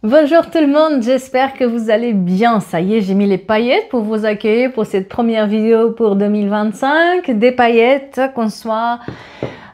Bonjour tout le monde, j'espère que vous allez bien. Ça y est, j'ai mis les paillettes pour vous accueillir pour cette première vidéo pour 2025. Des paillettes, qu'on soit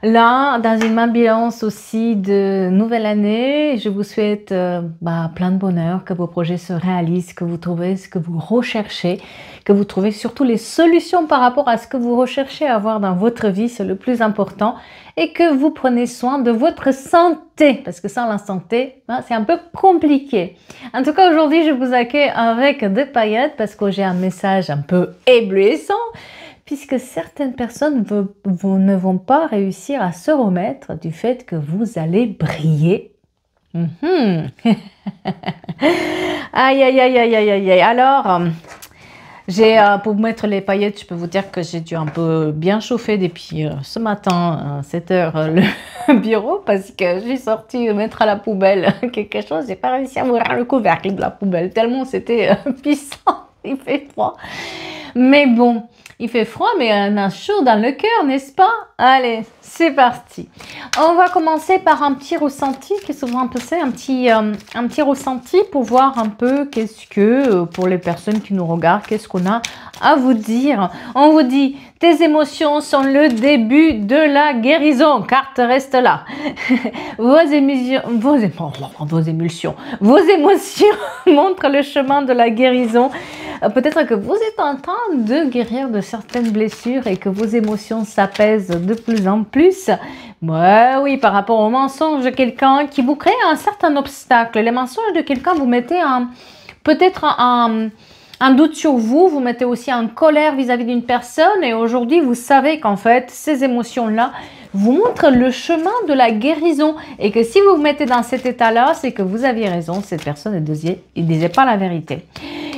là dans une ambiance aussi de nouvelle année. Je vous souhaite plein de bonheur, que vos projets se réalisent, que vous trouvez ce que vous recherchez, que vous trouvez surtout les solutions par rapport à ce que vous recherchez à avoir dans votre vie, c'est le plus important. Et que vous prenez soin de votre santé, parce que sans la santé, c'est un peu compliqué. En tout cas, aujourd'hui, je vous accueille avec des paillettes parce que j'ai un message un peu éblouissant, puisque certaines personnes ne vont pas réussir à se remettre du fait que vous allez briller. Aïe, aïe, aïe, aïe, aïe, aïe, aïe. Alors... pour mettre les paillettes, je peux vous dire que j'ai dû un peu bien chauffer depuis ce matin à 7 h le bureau parce que j'ai sorti mettre à la poubelle quelque chose. J'ai pas réussi à ouvrir le couvercle de la poubelle tellement c'était puissant. Il fait froid. Mais bon, il fait froid mais on a chaud dans le cœur, n'est-ce pas? Allez, c'est parti. On va commencer par un petit ressenti. Qu'est-ce que vous en pensez? Un petit ressenti pour voir un peu qu'est-ce que, pour les personnes qui nous regardent, qu'est-ce qu'on a à vous dire. On vous dit, tes émotions sont le début de la guérison. Carte reste là. Vos émotions montrent le chemin de la guérison. Peut-être que vous êtes en train de guérir de certaines blessures et que vos émotions s'apaisent de plus en plus. Ouais, oui, par rapport aux mensonges de quelqu'un qui vous crée un certain obstacle. Les mensonges de quelqu'un vous mettez peut-être un doute sur vous, vous mettez aussi en colère vis-à-vis d'une personne et aujourd'hui vous savez qu'en fait ces émotions-là vous montrent le chemin de la guérison et que si vous vous mettez dans cet état-là, c'est que vous aviez raison, cette personne ne disait pas la vérité.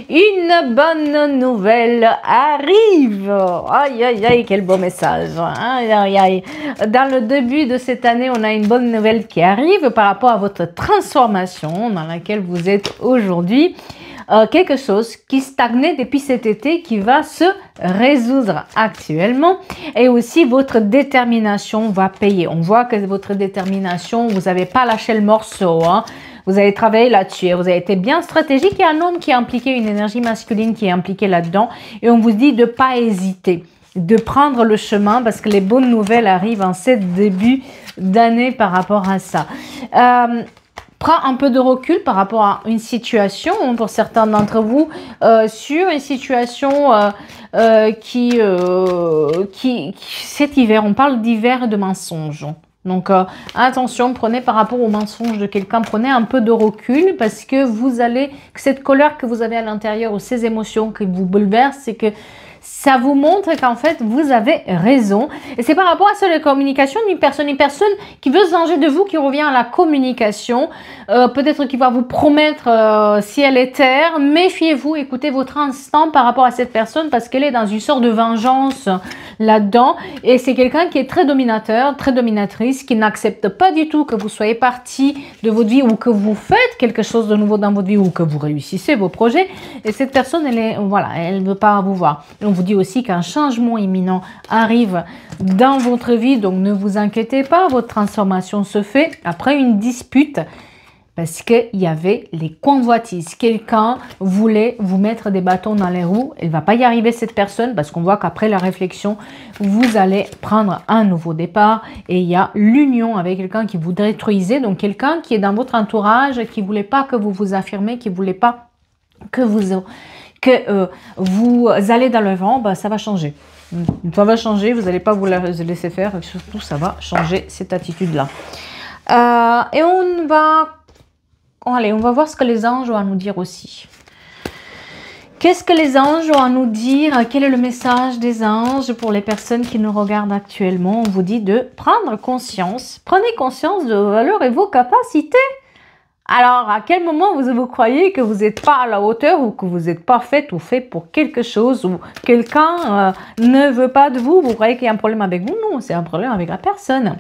Une bonne nouvelle arrive. Aïe, aïe, aïe, quel beau message. Aïe, aïe, aïe. Dans le début de cette année, on a une bonne nouvelle qui arrive par rapport à votre transformation dans laquelle vous êtes aujourd'hui. Quelque chose qui stagnait depuis cet été qui va se résoudre actuellement et aussi votre détermination va payer. On voit que votre détermination, vous n'avez pas lâché le morceau, hein. Vous avez travaillé là-dessus, vous avez été bien stratégique. Il y a un homme qui est impliqué, une énergie masculine qui est impliquée là-dedans et on vous dit de ne pas hésiter, de prendre le chemin parce que les bonnes nouvelles arrivent en ce début d'année par rapport à ça. Prends un peu de recul par rapport à une situation, pour certains d'entre vous, sur une situation qui cet hiver, on parle d'hiver et de mensonges. Donc, attention, prenez par rapport aux mensonges de quelqu'un, prenez un peu de recul parce que cette colère que vous avez à l'intérieur ou ces émotions qui vous bouleversent, c'est que ça vous montre qu'en fait, vous avez raison. Et c'est par rapport à ça, la communication d'une personne, une personne qui veut se venger de vous, qui revient à la communication. Peut-être qu'il va vous promettre ciel et terre. Méfiez-vous, écoutez votre instinct par rapport à cette personne parce qu'elle est dans une sorte de vengeance là-dedans. Et c'est quelqu'un qui est très dominateur, très dominatrice, qui n'accepte pas du tout que vous soyez parti de votre vie ou que vous faites quelque chose de nouveau dans votre vie ou que vous réussissez vos projets. Et cette personne, elle ne veut pas vous voir. On vous dit aussi qu'un changement imminent arrive dans votre vie, donc ne vous inquiétez pas, votre transformation se fait après une dispute parce qu'il y avait les convoitises. Quelqu'un voulait vous mettre des bâtons dans les roues, elle ne va pas y arriver cette personne parce qu'on voit qu'après la réflexion, vous allez prendre un nouveau départ et il y a l'union avec quelqu'un qui vous détruisait, donc quelqu'un qui est dans votre entourage, qui ne voulait pas que vous vous affirmez, qui ne voulait pas que vous allez dans le vent, ça va changer. Ça va changer, vous n'allez pas vous laisser faire, et surtout ça va changer cette attitude-là. Et on va voir ce que les anges ont à nous dire aussi. Qu'est-ce que les anges ont à nous dire? Quel est le message des anges pour les personnes qui nous regardent actuellement? On vous dit de prendre conscience. Prenez conscience de vos valeurs et vos capacités. Alors, à quel moment vous croyez que vous n'êtes pas à la hauteur ou que vous n'êtes pas fait ou fait pour quelque chose ou quelqu'un ne veut pas de vous? Vous croyez qu'il y a un problème avec vous? Non, c'est un problème avec la personne.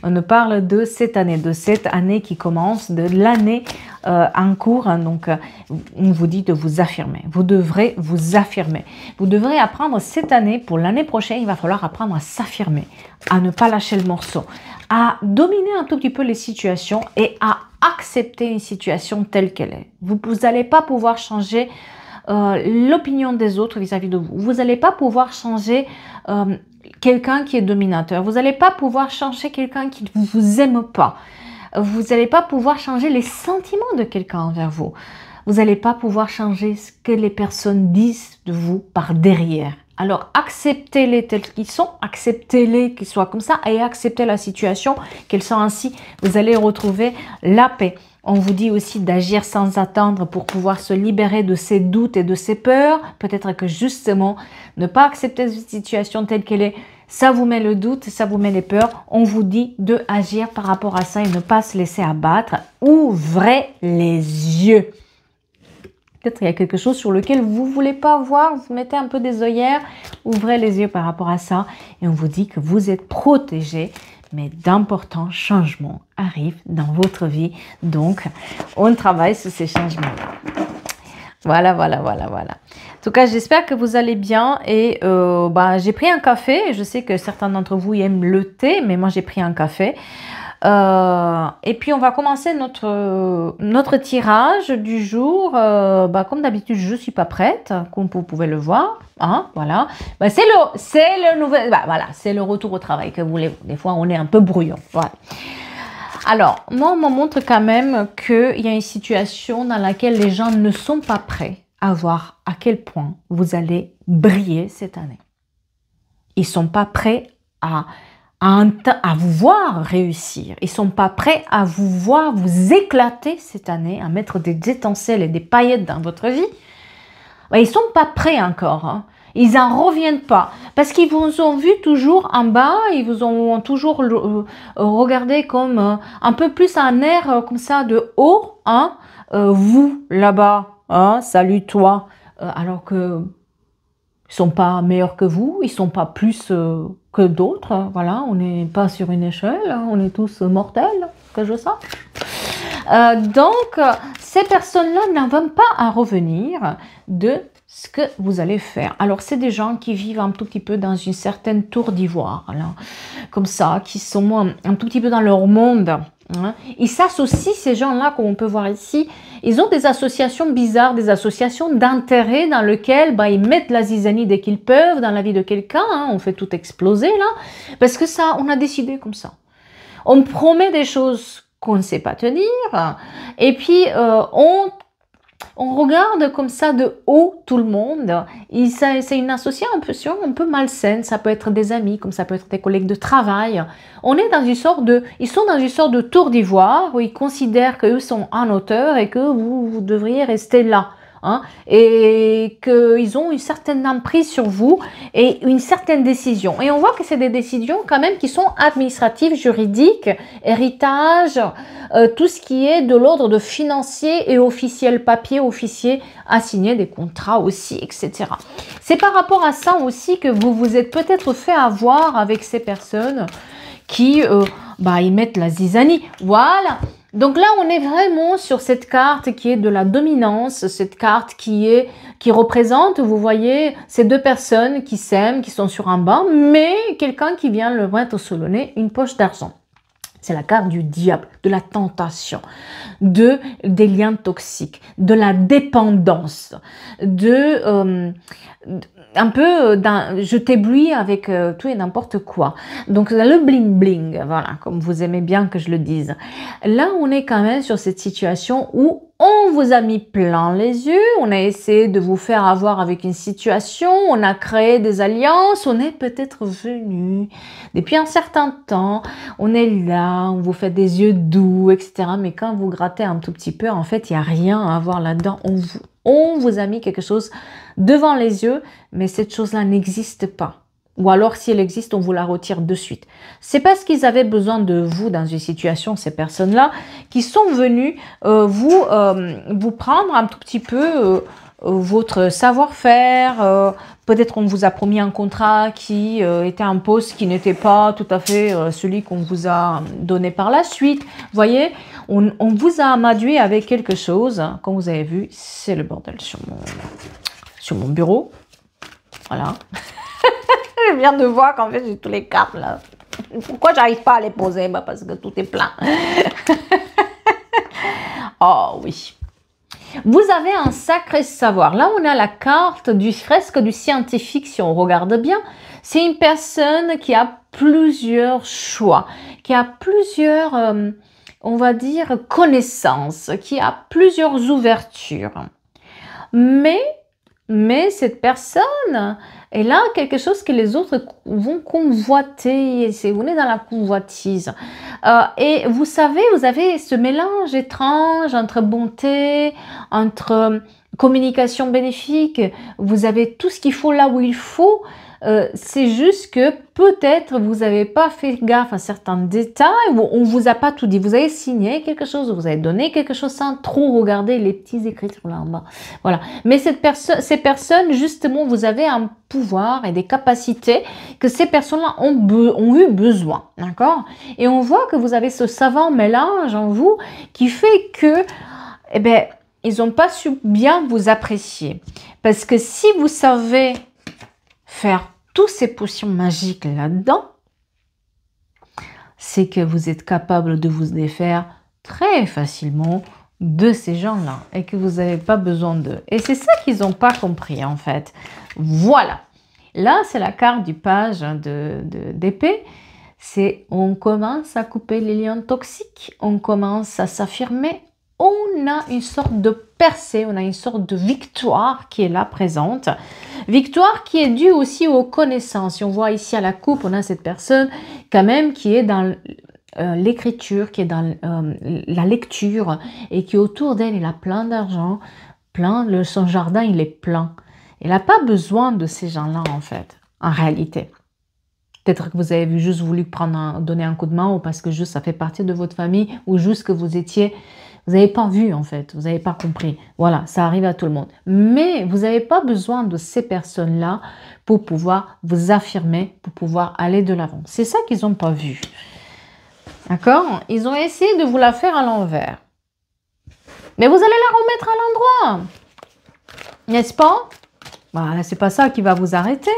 On nous parle de cette année qui commence, de l'année en cours. Donc, on vous dit de vous affirmer. Vous devrez vous affirmer. Vous devrez apprendre cette année, pour l'année prochaine, il va falloir apprendre à s'affirmer, à ne pas lâcher le morceau, à dominer un tout petit peu les situations et à accepter une situation telle qu'elle est. Vous n'allez pas pouvoir changer l'opinion des autres vis-à-vis de vous. Vous n'allez pas pouvoir changer quelqu'un qui est dominateur. Vous n'allez pas pouvoir changer quelqu'un qui ne vous aime pas. Vous n'allez pas pouvoir changer les sentiments de quelqu'un envers vous. Vous n'allez pas pouvoir changer ce que les personnes disent de vous par derrière. Alors, acceptez-les tels qu'ils sont, acceptez-les qu'ils soient comme ça et acceptez la situation, qu'elles sont ainsi. Vous allez retrouver la paix. On vous dit aussi d'agir sans attendre pour pouvoir se libérer de ces doutes et de ces peurs. Peut-être que justement, ne pas accepter cette situation telle qu'elle est, ça vous met le doute, ça vous met les peurs. On vous dit de agir par rapport à ça et ne pas se laisser abattre. Ouvrez les yeux. Peut-être qu'il y a quelque chose sur lequel vous ne voulez pas voir, vous mettez un peu des œillères, ouvrez les yeux par rapport à ça et on vous dit que vous êtes protégé. Mais d'importants changements arrivent dans votre vie. Donc, on travaille sur ces changements. Voilà. En tout cas, j'espère que vous allez bien. Et j'ai pris un café. Je sais que certains d'entre vous aiment le thé, mais moi, j'ai pris un café. Et puis, on va commencer notre tirage du jour. Comme d'habitude, je ne suis pas prête, comme vous pouvez le voir. Hein, voilà. C'est le retour au travail que vous voulez. Des fois, on est un peu brouillon. Voilà. Alors, moi, on me montre quand même qu'il y a une situation dans laquelle les gens ne sont pas prêts à voir à quel point vous allez briller cette année. Ils ne sont pas prêts à vous voir réussir. Ils ne sont pas prêts à vous voir vous éclater cette année, à mettre des étincelles et des paillettes dans votre vie. Ils ne sont pas prêts encore. Hein. Ils n'en reviennent pas. Parce qu'ils vous ont vu toujours en bas, ils vous ont toujours regardé comme un peu plus un air comme ça de haut. Hein. Vous, là-bas, hein, salut toi. Alors que ils sont pas meilleurs que vous, ils sont pas plus que d'autres. Voilà, on n'est pas sur une échelle, hein, on est tous mortels, que je sache. Donc, ces personnes-là n'en veulent pas à revenir de ce que vous allez faire. Alors, c'est des gens qui vivent un tout petit peu dans une certaine tour d'ivoire, comme ça, qui sont un tout petit peu dans leur monde. Hein. Ils s'associent, ces gens-là, comme on peut voir ici, ils ont des associations bizarres, des associations d'intérêts dans lesquelles ils mettent la zizanie dès qu'ils peuvent dans la vie de quelqu'un. Hein. On fait tout exploser, là, parce que ça, on a décidé comme ça. On promet des choses qu'on ne sait pas tenir, et puis on regarde comme ça de haut tout le monde. C'est une association un peu malsaine. Ça peut être des amis, comme ça peut être des collègues de travail. On est dans une sorte ils sont dans une sorte de tour d'ivoire où ils considèrent qu'eux sont en hauteur et que vous devriez rester là. Hein, et qu'ils ont une certaine emprise sur vous et une certaine décision. Et on voit que c'est des décisions quand même qui sont administratives, juridiques, héritage, tout ce qui est de l'ordre de financier et officiel, papier, officier, à signer des contrats aussi, etc. C'est par rapport à ça aussi que vous vous êtes peut-être fait avoir avec ces personnes qui ils mettent la zizanie. Voilà. Donc là, on est vraiment sur cette carte qui est de la dominance, cette carte qui représente, vous voyez, ces deux personnes qui s'aiment, qui sont sur un banc, mais quelqu'un qui vient leur mettre sous le nez une poche d'argent. C'est la carte du diable, de la tentation, des liens toxiques, de la dépendance, un peu je t'éblouis avec tout et n'importe quoi. Donc le bling bling, voilà, comme vous aimez bien que je le dise. Là, on est quand même sur cette situation où on vous a mis plein les yeux, on a essayé de vous faire avoir avec une situation, on a créé des alliances, on est peut-être venu depuis un certain temps, on est là, on vous fait des yeux doux, etc. Mais quand vous grattez un tout petit peu, en fait, il n'y a rien à voir là-dedans. On vous a mis quelque chose devant les yeux, mais cette chose-là n'existe pas. Ou alors, si elle existe, on vous la retire de suite. C'est parce qu'ils avaient besoin de vous dans une situation, ces personnes-là, qui sont venues vous prendre un tout petit peu votre savoir-faire. Peut-être on vous a promis un contrat qui était un poste qui n'était pas tout à fait celui qu'on vous a donné par la suite. Vous voyez, on vous a amadoué avec quelque chose. Comme vous avez vu, c'est le bordel sur mon bureau. Voilà. Je viens de voir qu'en fait, j'ai tous les cartes là. Pourquoi j'arrive pas à les poser? Bah, parce que tout est plein. Oh oui. Vous avez un sacré savoir. Là, on a la carte du fresque du scientifique, si on regarde bien. C'est une personne qui a plusieurs choix, qui a plusieurs, on va dire, connaissances, qui a plusieurs ouvertures. Mais cette personne, elle a quelque chose que les autres vont convoiter. On est dans la convoitise. Et vous savez, vous avez ce mélange étrange entre bonté, entre communication bénéfique. Vous avez tout ce qu'il faut là où il faut. C'est juste que peut-être vous n'avez pas fait gaffe à certains détails, ou on ne vous a pas tout dit. Vous avez signé quelque chose, vous avez donné quelque chose sans trop regarder les petits écritures là en bas. Voilà. Mais ces personnes, justement, vous avez un pouvoir et des capacités que ces personnes-là ont eu besoin. D'accord? Et on voit que vous avez ce savant mélange en vous qui fait que, eh ben, ils n'ont pas su bien vous apprécier. Parce que si vous savez faire toutes ces potions magiques là-dedans, c'est que vous êtes capable de vous défaire très facilement de ces gens-là et que vous n'avez pas besoin d'eux. Et c'est ça qu'ils n'ont pas compris en fait. Voilà. Là, c'est la carte du page d'épée. C'est on commence à couper les liens toxiques, on commence à s'affirmer. On a une sorte de percée, on a une sorte de victoire qui est là présente. Victoire qui est due aussi aux connaissances. Si on voit ici à la coupe, on a cette personne quand même qui est dans l'écriture, qui est dans la lecture et qui autour d'elle, il a plein d'argent, son jardin, il est plein. Elle n'a pas besoin de ces gens-là en fait, en réalité. Peut-être que vous avez juste voulu donner un coup de main ou parce que juste ça fait partie de votre famille ou juste que vous n'avez pas vu en fait, vous n'avez pas compris. Voilà, ça arrive à tout le monde. Mais vous n'avez pas besoin de ces personnes-là pour pouvoir vous affirmer, pour pouvoir aller de l'avant. C'est ça qu'ils n'ont pas vu. D'accord? Ils ont essayé de vous la faire à l'envers. Mais vous allez la remettre à l'endroit. N'est-ce pas? Bah, c'est pas ça qui va vous arrêter.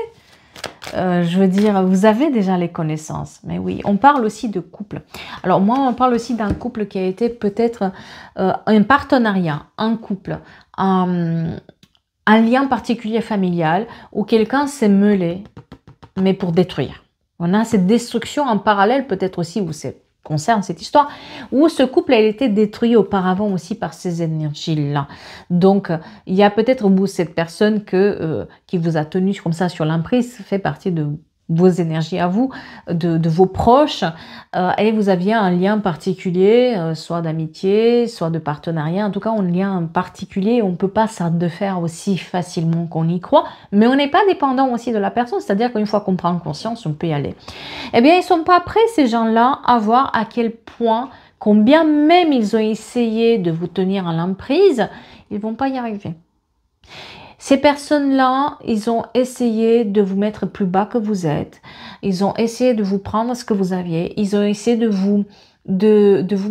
Je veux dire, vous avez déjà les connaissances. Mais oui, on parle aussi de couple. Alors moi, on parle aussi d'un couple qui a été peut-être un partenariat, un couple, un lien particulier familial où quelqu'un s'est mêlé, mais pour détruire. On a cette destruction en parallèle, peut-être aussi où c'est concerne cette histoire, où ce couple a été détruit auparavant aussi par ces énergies-là. Donc, il y a peut-être au bout cette personne qui vous a tenu comme ça sur l'emprise, fait partie de vos énergies à vous, de vos proches, et vous aviez un lien particulier, soit d'amitié, soit de partenariat, en tout cas un lien particulier, on ne peut pas ça de faire aussi facilement qu'on y croit, mais on n'est pas dépendant aussi de la personne, c'est-à-dire qu'une fois qu'on prend conscience, on peut y aller. Eh bien, ils ne sont pas prêts, ces gens-là, à voir à quel point, combien même ils ont essayé de vous tenir à l'emprise, ils ne vont pas y arriver. Ces personnes-là, ils ont essayé de vous mettre plus bas que vous êtes. Ils ont essayé de vous prendre ce que vous aviez. Ils ont essayé de vous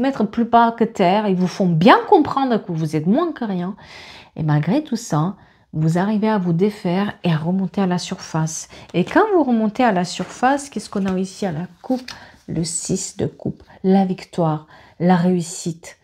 mettre plus bas que terre. Ils vous font bien comprendre que vous êtes moins que rien. Et malgré tout ça, vous arrivez à vous défaire et à remonter à la surface. Et quand vous remontez à la surface, qu'est-ce qu'on a ici à la coupe? Le 6 de coupe, la victoire, la réussite.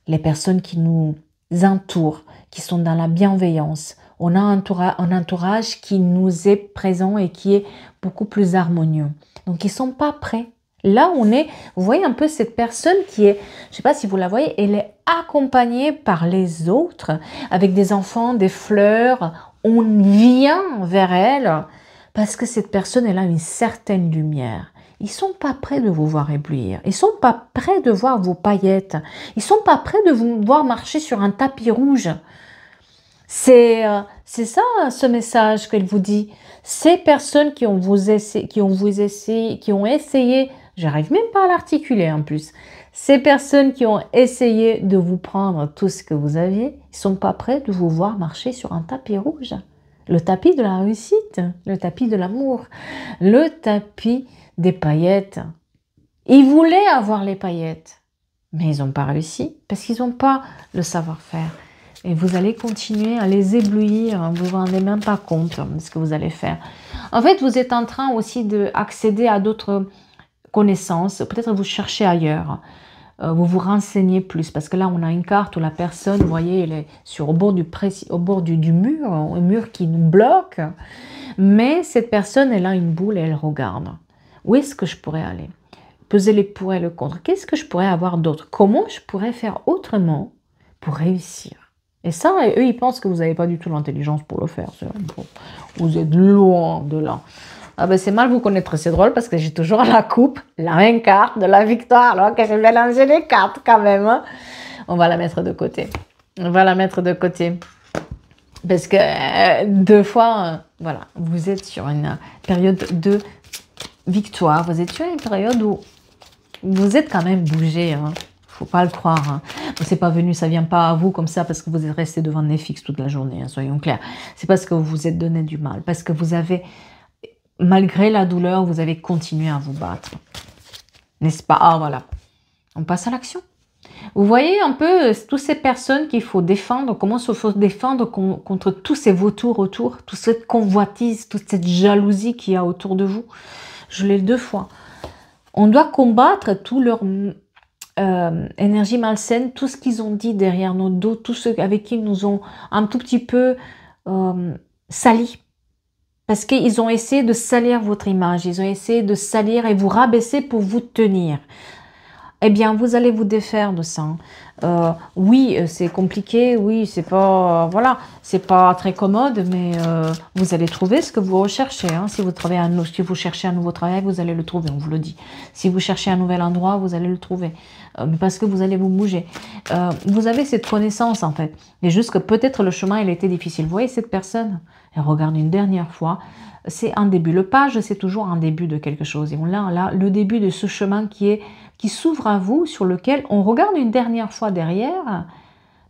Les personnes qui nous entourent, qui sont dans la bienveillance. On a un entourage qui nous est présent et qui est beaucoup plus harmonieux. Donc, ils ne sont pas prêts. Là, on est, vous voyez un peu cette personne qui est, je ne sais pas si vous la voyez, elle est accompagnée par les autres, avec des enfants, des fleurs. On vient vers elle parce que cette personne, elle a une certaine lumière. Ils ne sont pas prêts de vous voir éblouir. Ils ne sont pas prêts de voir vos paillettes. Ils ne sont pas prêts de vous voir marcher sur un tapis rouge. C'est ça ce message qu'elle vous dit. Ces personnes qui ont essayé, j'arrive même pas à l'articuler en plus. Ces personnes qui ont essayé de vous prendre tout ce que vous aviez, ils ne sont pas prêts de vous voir marcher sur un tapis rouge. Le tapis de la réussite, le tapis de l'amour, le tapis des paillettes. Ils voulaient avoir les paillettes, mais ils n'ont pas réussi parce qu'ils n'ont pas le savoir-faire. Et vous allez continuer à les éblouir, vous ne vous rendez même pas compte de ce que vous allez faire. En fait, vous êtes en train aussi d'accéder à d'autres connaissances, peut-être vous cherchez ailleurs, vous vous renseignez plus, parce que là, on a une carte où la personne, vous voyez, elle est au bord du mur, un mur qui nous bloque, mais cette personne, elle a une boule et elle regarde. Où est-ce que je pourrais aller? Peser les pour et le contre. Qu'est-ce que je pourrais avoir d'autre? Comment je pourrais faire autrement pour réussir? Et ça, eux, ils pensent que vous n'avez pas du tout l'intelligence pour le faire. Vous êtes loin de là. Ah ben c'est mal vous connaître, c'est drôle parce que j'ai toujours la coupe, la même carte de la victoire, alors que j'ai mélangé les cartes quand même. Hein. On va la mettre de côté. On va la mettre de côté. Parce que deux fois, voilà, vous êtes sur une période de victoire. Vous êtes sur une période où vous êtes quand même bougé. Hein. Faut pas le croire. Hein. C'est pas venu, ça vient pas à vous comme ça parce que vous êtes resté devant Netflix toute la journée, hein, soyons clairs. C'est parce que vous vous êtes donné du mal, parce que vous avez, malgré la douleur, vous avez continué à vous battre. N'est-ce pas? Ah voilà. On passe à l'action. Vous voyez un peu toutes ces personnes qu'il faut défendre, comment il faut défendre contre tous ces vautours autour, toute cette convoitise, toute cette jalousie qu'il y a autour de vous. Je l'ai deux fois. On doit combattre tout leur énergie malsaine, tout ce qu'ils ont dit derrière nos dos, tous ceux avec qui ils nous ont un tout petit peu salis. Parce qu'ils ont essayé de salir votre image, ils ont essayé de salir et vous rabaisser pour vous tenir. Eh bien, vous allez vous défaire de ça. Oui, c'est compliqué, oui, c'est pas, voilà, c'est pas très commode, mais vous allez trouver ce que vous recherchez. Hein. Si vous cherchez un nouveau travail, vous allez le trouver, on vous le dit. Si vous cherchez un nouvel endroit, vous allez le trouver, parce que vous allez vous bouger. Vous avez cette connaissance, en fait. Mais juste que peut-être le chemin, il était difficile. Vous voyez cette personne, elle regarde une dernière fois. C'est un début. Le page, c'est toujours un début de quelque chose. Et on a là le début de ce chemin qui s'ouvre à vous, sur lequel on regarde une dernière fois derrière,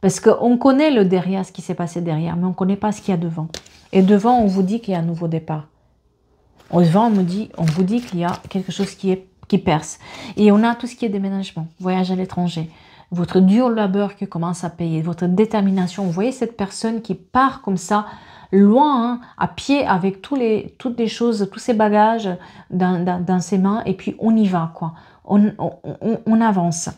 parce qu'on connaît le derrière, ce qui s'est passé derrière, mais on ne connaît pas ce qu'il y a devant. Et devant, on vous dit qu'il y a un nouveau départ. Devant, on vous dit qu'il y a quelque chose qui perce. Et on a tout ce qui est déménagement, voyage à l'étranger, votre dur labeur qui commence à payer, votre détermination. Vous voyez cette personne qui part comme ça, loin, hein, à pied, avec toutes les choses, tous ses bagages dans ses mains, et puis on y va, quoi. On avance.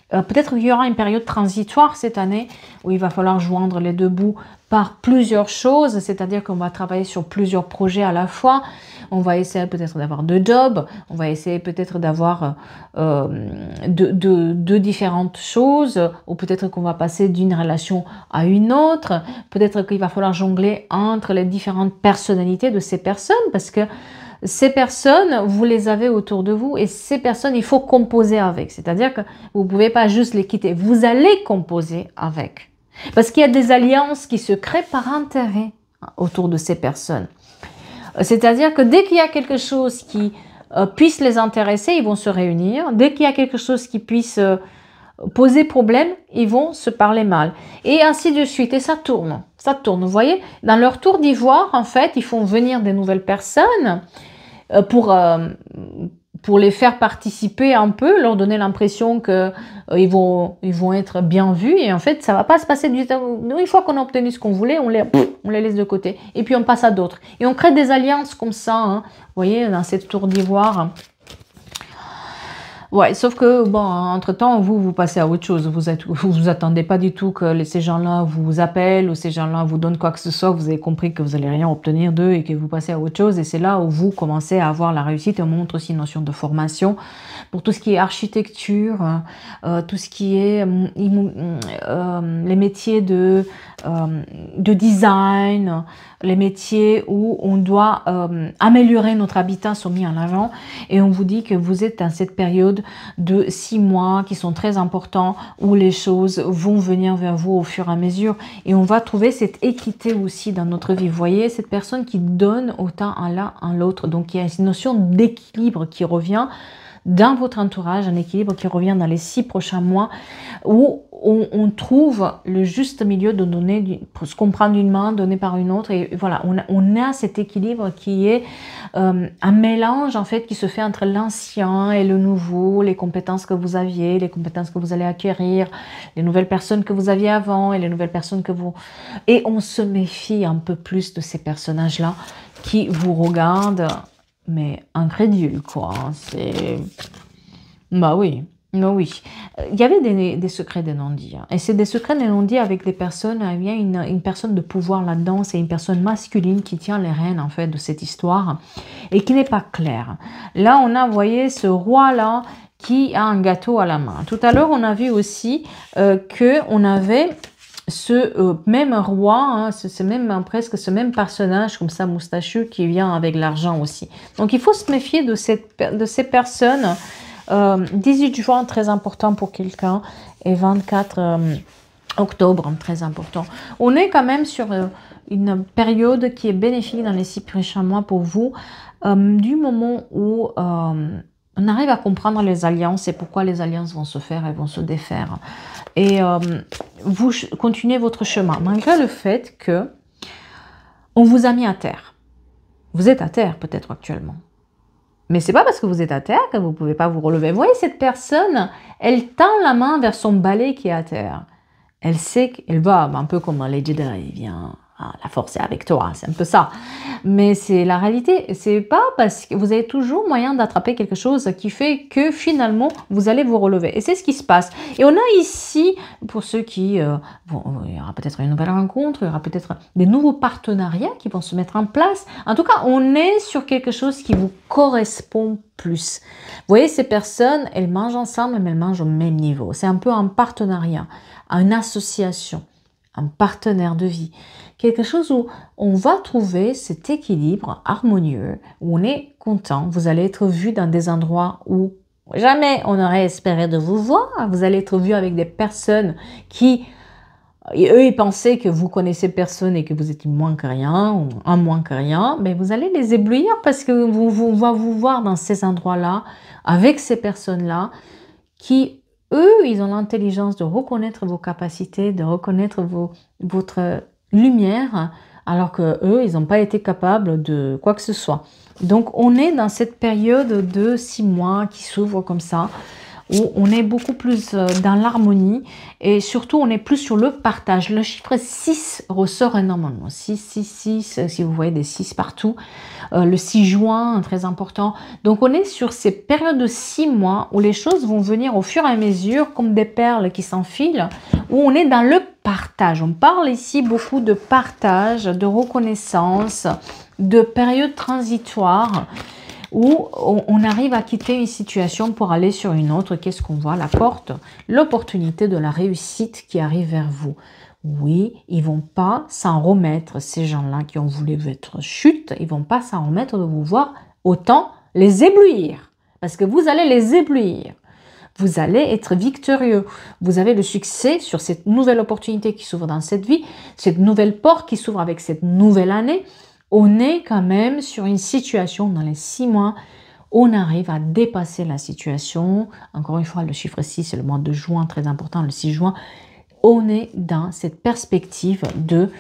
Peut-être qu'il y aura une période transitoire cette année où il va falloir joindre les deux bouts par plusieurs choses, c'est-à-dire qu'on va travailler sur plusieurs projets à la fois. On va essayer peut-être d'avoir deux jobs, on va essayer peut-être d'avoir deux différentes choses, ou peut-être qu'on va passer d'une relation à une autre, peut-être qu'il va falloir jongler entre les différentes personnalités de ces personnes, parce que ces personnes, vous les avez autour de vous, et ces personnes, il faut composer avec. C'est-à-dire que vous ne pouvez pas juste les quitter. Vous allez composer avec. Parce qu'il y a des alliances qui se créent par intérêt autour de ces personnes. C'est-à-dire que dès qu'il y a quelque chose qui puisse les intéresser, ils vont se réunir. Dès qu'il y a quelque chose qui puisse poser problème, ils vont se parler mal. Et ainsi de suite. Et ça tourne. Ça tourne. Vous voyez, dans leur tour d'ivoire, en fait, ils font venir des nouvelles personnes pour les faire participer un peu, leur donner l'impression qu'ils vont être bien vus. Et en fait, ça ne va pas se passer du tout. Une fois qu'on a obtenu ce qu'on voulait, on les laisse de côté. Et puis, on passe à d'autres. Et on crée des alliances comme ça, hein, vous voyez, dans cette tour d'ivoire. Ouais, sauf que, bon, entre-temps, vous passez à autre chose. Vous attendez pas du tout que ces gens-là vous appellent ou ces gens-là vous donnent quoi que ce soit. Vous avez compris que vous n'allez rien obtenir d'eux et que vous passez à autre chose. Et c'est là où vous commencez à avoir la réussite. Et on montre aussi une notion de formation pour tout ce qui est architecture, tout ce qui est les métiers de design, les métiers où on doit améliorer notre habitat sont mis en avant. Et on vous dit que vous êtes dans cette période de 6 mois qui sont très importants où les choses vont venir vers vous au fur et à mesure et on va trouver cette équité aussi dans notre vie. Vous voyez, cette personne qui donne autant à l'un à l'autre. Donc il y a une notion d'équilibre qui revient dans votre entourage, un équilibre qui revient dans les 6 prochains mois, où on trouve le juste milieu de donner, pour se comprendre d'une main, donner par une autre, et voilà, on a cet équilibre qui est un mélange en fait qui se fait entre l'ancien et le nouveau, les compétences que vous aviez, les compétences que vous allez acquérir, les nouvelles personnes que vous aviez avant et les nouvelles personnes que vous... Et on se méfie un peu plus de ces personnages-là qui vous regardent, mais incrédules, quoi. C'est... Bah oui. Non, oui. Il y avait des secrets des non-dits. Et c'est des secrets des non-dits avec des personnes. Il y a une personne de pouvoir là-dedans. C'est une personne masculine qui tient les rênes, en fait, de cette histoire et qui n'est pas claire. Là, on a, vous voyez, ce roi-là qui a un gâteau à la main. Tout à l'heure, on a vu aussi qu'on avait ce même roi, hein, presque ce même personnage, comme ça, moustachu, qui vient avec l'argent aussi. Donc, il faut se méfier de ces personnes. 18 juin, très important pour quelqu'un, et 24 octobre, très important. On est quand même sur une période qui est bénéfique dans les 6 prochains mois pour vous, du moment où on arrive à comprendre les alliances et pourquoi les alliances vont se faire et vont se défaire. Et vous continuez votre chemin, malgré le fait que on vous a mis à terre. Vous êtes à terre peut-être actuellement. Mais c'est pas parce que vous êtes à terre que vous ne pouvez pas vous relever. Vous voyez, cette personne, elle tend la main vers son balai qui est à terre. Elle sait qu'elle va, un peu comme les Jedi, il vient, la force est avec toi, c'est un peu ça. Mais c'est la réalité, c'est pas parce que vous avez toujours moyen d'attraper quelque chose qui fait que finalement, vous allez vous relever. Et c'est ce qui se passe. Et on a ici, pour ceux qui, bon, il y aura peut-être une nouvelle rencontre, il y aura peut-être des nouveaux partenariats qui vont se mettre en place. En tout cas, on est sur quelque chose qui vous correspond plus. Vous voyez, ces personnes, elles mangent ensemble, mais elles mangent au même niveau. C'est un peu un partenariat, une association, un partenaire de vie. Quelque chose où on va trouver cet équilibre harmonieux, où on est content. Vous allez être vu dans des endroits où jamais on aurait espéré de vous voir. Vous allez être vu avec des personnes qui, eux, ils pensaient que vous connaissez personne et que vous êtes moins que rien, ou un moins que rien. Mais vous allez les éblouir parce que on va vous voir dans ces endroits-là, avec ces personnes-là, qui, eux, ils ont l'intelligence de reconnaître vos capacités, de reconnaître votre lumière, alors que eux, ils n'ont pas été capables de quoi que ce soit. Donc, on est dans cette période de 6 mois qui s'ouvre comme ça, où on est beaucoup plus dans l'harmonie et surtout, on est plus sur le partage. Le chiffre 6 ressort énormément. 6, 6, 6, si vous voyez des 6 partout. Le 6 juin, très important. Donc, on est sur ces périodes de 6 mois où les choses vont venir au fur et à mesure comme des perles qui s'enfilent, où on est dans le partage. On parle ici beaucoup de partage, de reconnaissance, de périodes transitoires où on arrive à quitter une situation pour aller sur une autre. Qu'est-ce qu'on voit? La porte, l'opportunité de la réussite qui arrive vers vous. Oui, ils vont pas s'en remettre, ces gens-là qui ont voulu votre chute, ils vont pas s'en remettre de vous voir, autant les éblouir, parce que vous allez les éblouir. Vous allez être victorieux. Vous avez le succès sur cette nouvelle opportunité qui s'ouvre dans cette vie, cette nouvelle porte qui s'ouvre avec cette nouvelle année. On est quand même sur une situation dans les 6 mois, on arrive à dépasser la situation. Encore une fois, le chiffre 6, c'est le mois de juin, très important, le 6 juin. On est dans cette perspective de...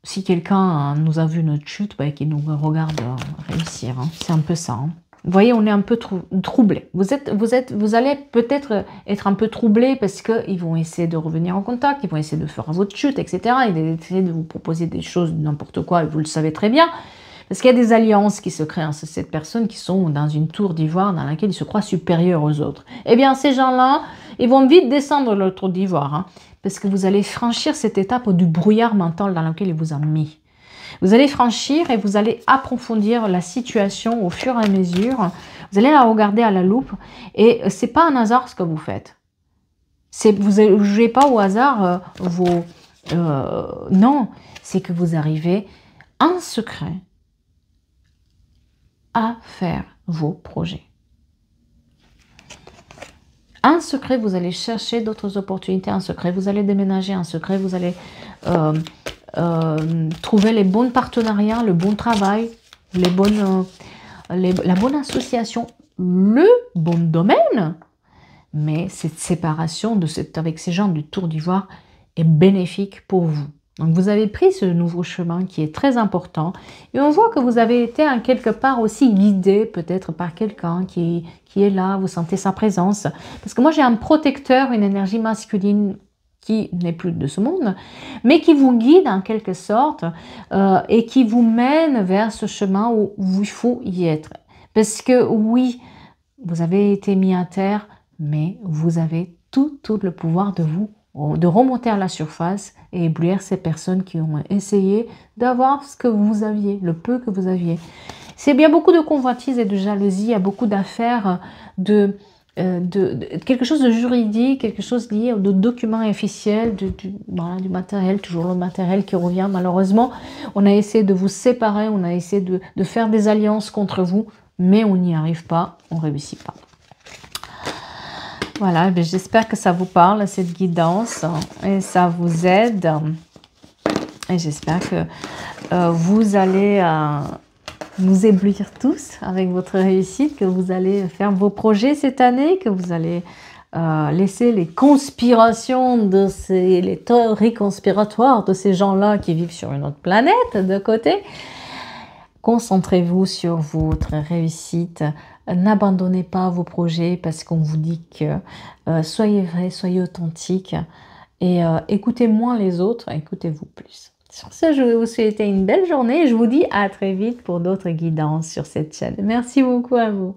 Si quelqu'un nous a vu notre chute, bah, qu'il nous regarde réussir. Hein. C'est un peu ça. Hein. Vous voyez, on est un peu troublé. Vous allez peut-être être un peu troublé parce qu'ils vont essayer de revenir en contact, ils vont essayer de faire votre chute, etc. Ils vont essayer de vous proposer des choses, n'importe quoi, et vous le savez très bien. Parce qu'il y a des alliances qui se créent entre ces personnes qui sont dans une tour d'ivoire dans laquelle ils se croient supérieurs aux autres. Eh bien, ces gens-là, ils vont vite descendre leur tour d'ivoire. Hein, parce que vous allez franchir cette étape du brouillard mental dans lequel il vous a mis. Vous allez franchir et vous allez approfondir la situation au fur et à mesure. Vous allez la regarder à la loupe et c'est pas un hasard ce que vous faites. Vous ne jouez pas au hasard non, c'est que vous arrivez en secret à faire vos projets. En secret, vous allez chercher d'autres opportunités en secret. Vous allez déménager en secret. Vous allez trouver les bons partenariats, le bon travail. la bonne association, le bon domaine, mais cette séparation avec ces gens du Tour d'Ivoire est bénéfique pour vous. Donc vous avez pris ce nouveau chemin qui est très important et on voit que vous avez été en quelque part aussi guidé peut-être par quelqu'un qui est là, vous sentez sa présence. Parce que moi j'ai un protecteur, une énergie masculine qui n'est plus de ce monde, mais qui vous guide en quelque sorte et qui vous mène vers ce chemin où il faut y être. Parce que oui, vous avez été mis à terre, mais vous avez tout le pouvoir de remonter à la surface et éblouir ces personnes qui ont essayé d'avoir ce que vous aviez, le peu que vous aviez. C'est bien beaucoup de convoitise et de jalousie, il y a beaucoup d'affaires de quelque chose de juridique, quelque chose lié aux documents officiels, voilà, du matériel, toujours le matériel qui revient malheureusement. On a essayé de vous séparer, on a essayé de faire des alliances contre vous, mais on n'y arrive pas, on ne réussit pas. Voilà, j'espère que ça vous parle, cette guidance, et ça vous aide. Et j'espère que vous allez nous éblouir tous avec votre réussite, que vous allez faire vos projets cette année, que vous allez laisser les conspirations les théories conspiratoires de ces gens-là qui vivent sur une autre planète de côté. Concentrez-vous sur votre réussite. N'abandonnez pas vos projets parce qu'on vous dit que soyez vrai, soyez authentique et écoutez moins les autres, écoutez-vous plus. Sur ce, je vais vous souhaiter une belle journée et je vous dis à très vite pour d'autres guidances sur cette chaîne. Merci beaucoup à vous.